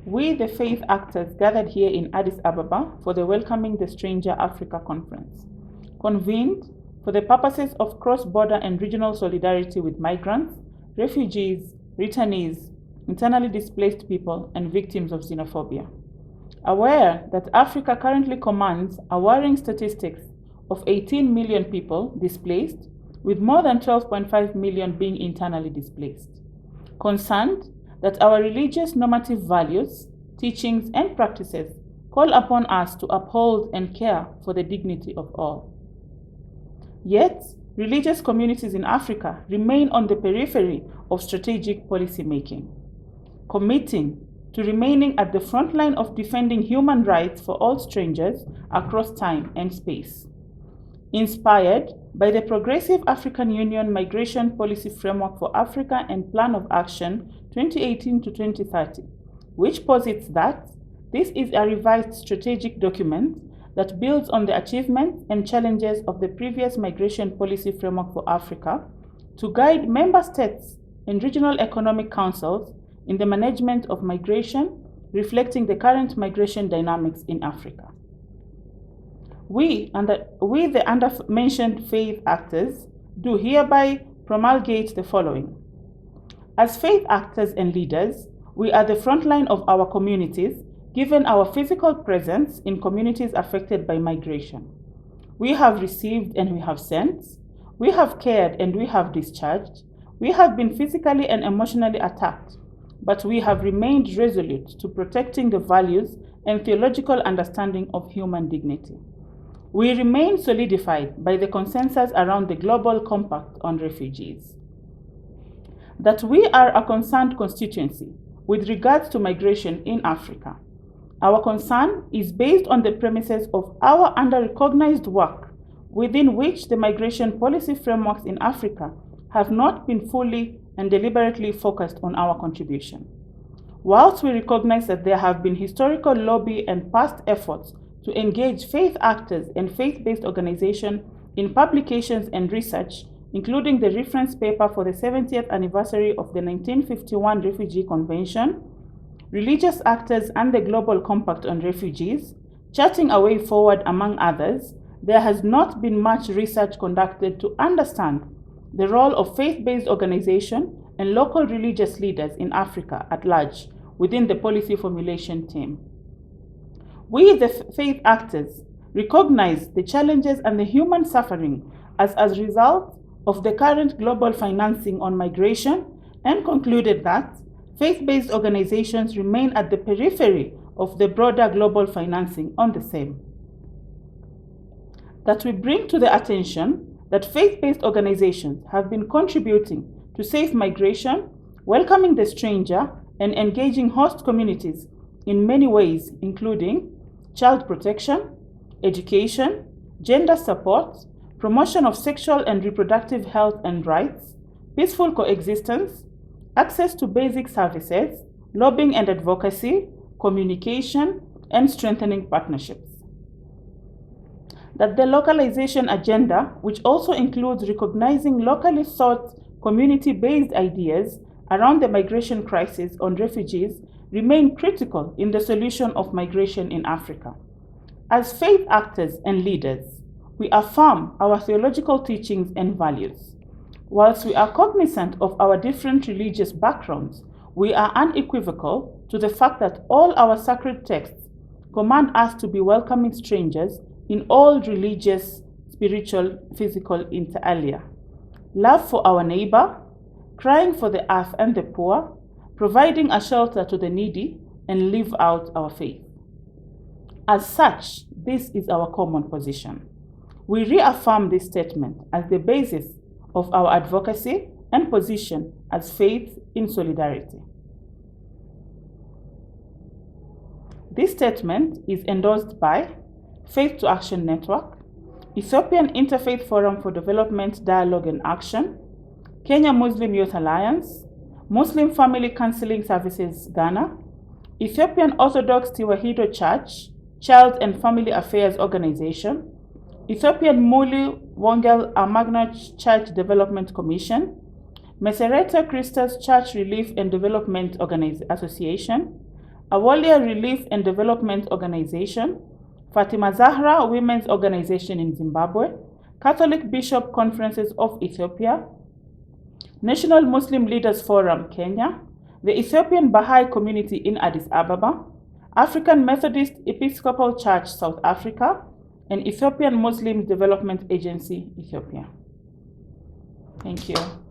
We, the faith actors, gathered here in Addis Ababa for the Welcoming the Stranger Africa Conference, convened for the purposes of cross-border and regional solidarity with migrants, refugees, returnees, internally displaced people, and victims of xenophobia. Aware that Africa currently commands a worrying statistics of 18 million people displaced, with more than 12.5 million being internally displaced. Concerned that our religious normative values, teachings, and practices call upon us to uphold and care for the dignity of all. Yet, religious communities in Africa remain on the periphery of strategic policy making, committing to remaining at the front line of defending human rights for all strangers across time and space. Inspired by the Progressive African Union Migration Policy Framework for Africa and Plan of Action 2018 to 2030, which posits that this is a revised strategic document that builds on the achievements and challenges of the previous Migration Policy Framework for Africa to guide member states and regional economic councils in the management of migration, reflecting the current migration dynamics in Africa. We, the under-mentioned faith actors, do hereby promulgate the following. As faith actors and leaders, we are the front line of our communities, given our physical presence in communities affected by migration. We have received and we have sent. We have cared and we have discharged. We have been physically and emotionally attacked, but we have remained resolute to protecting the values and theological understanding of human dignity. We remain solidified by the consensus around the Global Compact on Refugees. That we are a concerned constituency with regards to migration in Africa. Our concern is based on the premises of our under-recognized work, within which the migration policy frameworks in Africa have not been fully and deliberately focused on our contribution. Whilst we recognize that there have been historical lobby and past efforts to engage faith actors and faith-based organizations in publications and research, including the reference paper for the 70th anniversary of the 1951 Refugee Convention, religious actors and the Global Compact on Refugees, charting a way forward among others, there has not been much research conducted to understand the role of faith-based organizations and local religious leaders in Africa at large within the policy formulation team. We, the faith actors, recognize the challenges and the human suffering as a result of the current global financing on migration and concluded that faith-based organizations remain at the periphery of the broader global financing on the same. That we bring to the attention that faith-based organizations have been contributing to safe migration, welcoming the stranger, and engaging host communities in many ways, including child protection, education, gender support, promotion of sexual and reproductive health and rights, peaceful coexistence, access to basic services, lobbying and advocacy, communication, and strengthening partnerships. That the localization agenda, which also includes recognizing locally sought community-based ideas around the migration crisis on refugees, remain critical in the solution of migration in Africa. As faith actors and leaders, we affirm our theological teachings and values. Whilst we are cognizant of our different religious backgrounds, we are unequivocal to the fact that all our sacred texts command us to be welcoming strangers in all religious, spiritual, physical inter alia. Love for our neighbor, crying for the earth and the poor, providing a shelter to the needy, and live out our faith. As such, this is our common position. We reaffirm this statement as the basis of our advocacy and position as faith in solidarity. This statement is endorsed by Faith to Action Network, Ethiopian Interfaith Forum for Development, Dialogue and Action, Kenya Muslim Youth Alliance, Muslim Family Counseling Services Ghana, Ethiopian Orthodox Tewahedo Church, Child and Family Affairs Organization, Ethiopian Mulu Wongel Amagna Church Development Commission, Mesereta Christus Church Relief and Development Association, Awalia Relief and Development Organization, Fatima Zahra Women's Organization in Zimbabwe, Catholic Bishop Conferences of Ethiopia, National Muslim Leaders Forum, Kenya, the Ethiopian Baha'i Community in Addis Ababa, African Methodist Episcopal Church, South Africa, and Ethiopian Muslim Development Agency, Ethiopia. Thank you.